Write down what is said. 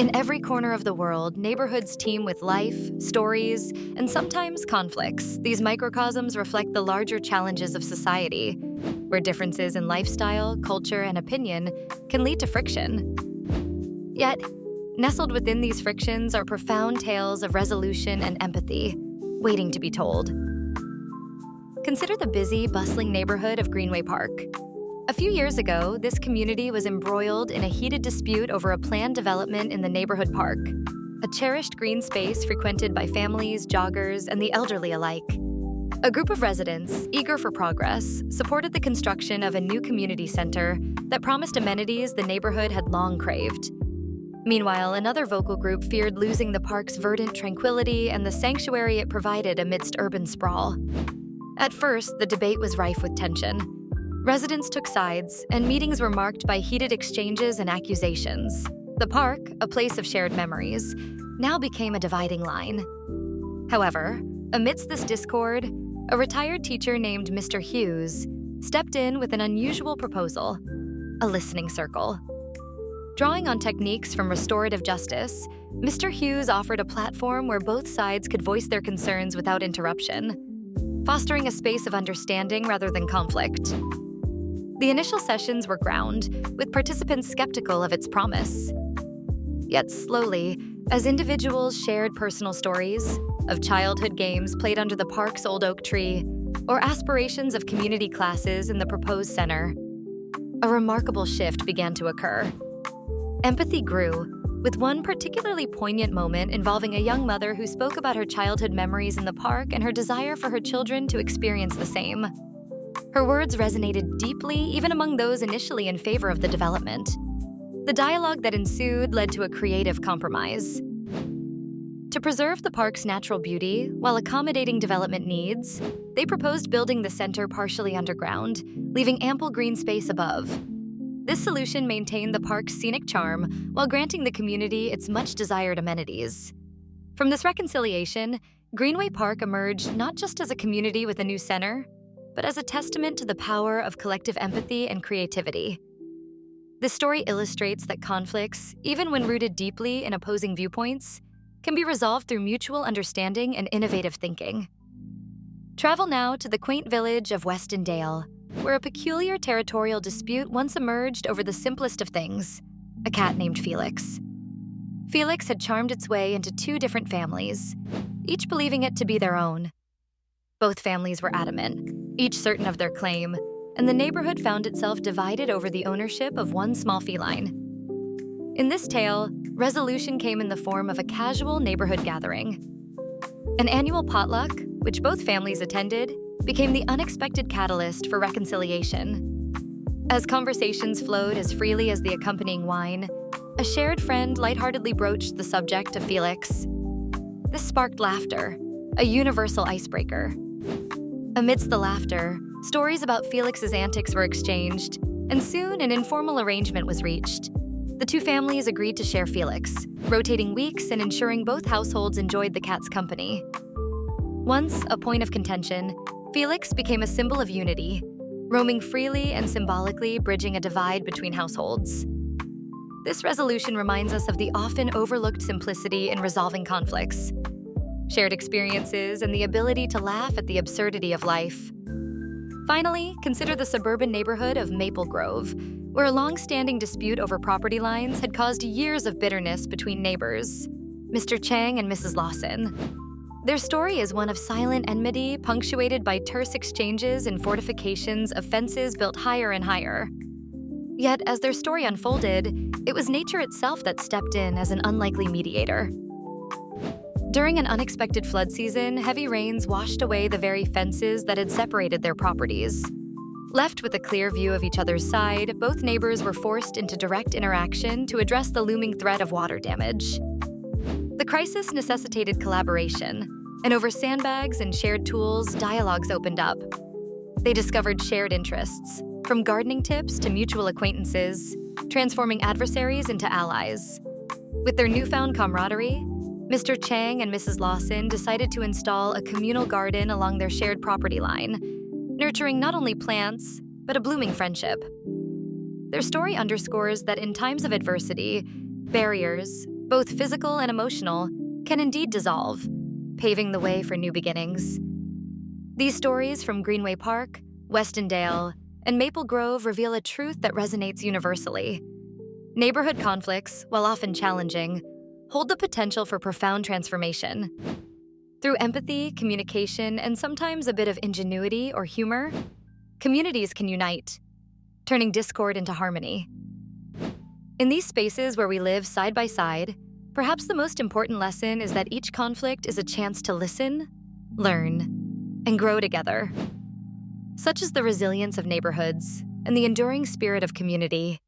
In every corner of the world, neighborhoods teem with life, stories, and sometimes conflicts. These microcosms reflect the larger challenges of society, where differences in lifestyle, culture, and opinion can lead to friction. Yet, nestled within these frictions are profound tales of resolution and empathy, waiting to be told. Consider the busy, bustling neighborhood of Greenway Park. A few years ago, this community was embroiled in a heated dispute over a planned development in the neighborhood park, a cherished green space frequented by families, joggers, and the elderly alike. A group of residents, eager for progress, supported the construction of a new community center that promised amenities the neighborhood had long craved. Meanwhile, another vocal group feared losing the park's verdant tranquility and the sanctuary it provided amidst urban sprawl. At first, the debate was rife with tension. Residents took sides, and meetings were marked by heated exchanges and accusations. The park, a place of shared memories, now became a dividing line. However, amidst this discord, a retired teacher named Mr. Hughes stepped in with an unusual proposal: a listening circle. Drawing on techniques from restorative justice, Mr. Hughes offered a platform where both sides could voice their concerns without interruption, fostering a space of understanding rather than conflict. The initial sessions were ground, with participants skeptical of its promise. Yet slowly, as individuals shared personal stories of childhood games played under the park's old oak tree, or aspirations of community classes in the proposed center, a remarkable shift began to occur. Empathy grew, with one particularly poignant moment involving a young mother who spoke about her childhood memories in the park and her desire for her children to experience the same. Her words resonated deeply even among those initially in favor of the development. The dialogue that ensued led to a creative compromise. To preserve the park's natural beauty while accommodating development needs, they proposed building the center partially underground, leaving ample green space above. This solution maintained the park's scenic charm while granting the community its much-desired amenities. From this reconciliation, Greenway Park emerged not just as a community with a new center, but as a testament to the power of collective empathy and creativity. This story illustrates that conflicts, even when rooted deeply in opposing viewpoints, can be resolved through mutual understanding and innovative thinking. Travel now to the quaint village of Weston Dale, where a peculiar territorial dispute once emerged over the simplest of things: a cat named Felix. Felix had charmed its way into two different families, each believing it to be their own. Both families were adamant, each certain of their claim, and the neighborhood found itself divided over the ownership of one small feline. In this tale, resolution came in the form of a casual neighborhood gathering. An annual potluck, which both families attended, became the unexpected catalyst for reconciliation. As conversations flowed as freely as the accompanying wine, a shared friend lightheartedly broached the subject of Felix. This sparked laughter, a universal icebreaker. Amidst the laughter, stories about Felix's antics were exchanged, and soon an informal arrangement was reached. The two families agreed to share Felix, rotating weeks and ensuring both households enjoyed the cat's company. Once a point of contention, Felix became a symbol of unity, roaming freely and symbolically bridging a divide between households. This resolution reminds us of the often overlooked simplicity in resolving conflicts, shared experiences, and the ability to laugh at the absurdity of life. Finally, consider the suburban neighborhood of Maple Grove, where a long-standing dispute over property lines had caused years of bitterness between neighbors, Mr. Chang and Mrs. Lawson. Their story is one of silent enmity, punctuated by terse exchanges and fortifications of fences built higher and higher. Yet, as their story unfolded, it was nature itself that stepped in as an unlikely mediator. During an unexpected flood season, heavy rains washed away the very fences that had separated their properties. Left with a clear view of each other's side, both neighbors were forced into direct interaction to address the looming threat of water damage. The crisis necessitated collaboration, and over sandbags and shared tools, dialogues opened up. They discovered shared interests, from gardening tips to mutual acquaintances, transforming adversaries into allies. With their newfound camaraderie, Mr. Chang and Mrs. Lawson decided to install a communal garden along their shared property line, nurturing not only plants, but a blooming friendship. Their story underscores that in times of adversity, barriers, both physical and emotional, can indeed dissolve, paving the way for new beginnings. These stories from Greenway Park, Weston Dale, and Maple Grove reveal a truth that resonates universally. Neighborhood conflicts, while often challenging, hold the potential for profound transformation. Through empathy, communication, and sometimes a bit of ingenuity or humor, communities can unite, turning discord into harmony. In these spaces where we live side by side, perhaps the most important lesson is that each conflict is a chance to listen, learn, and grow together. Such is the resilience of neighborhoods and the enduring spirit of community.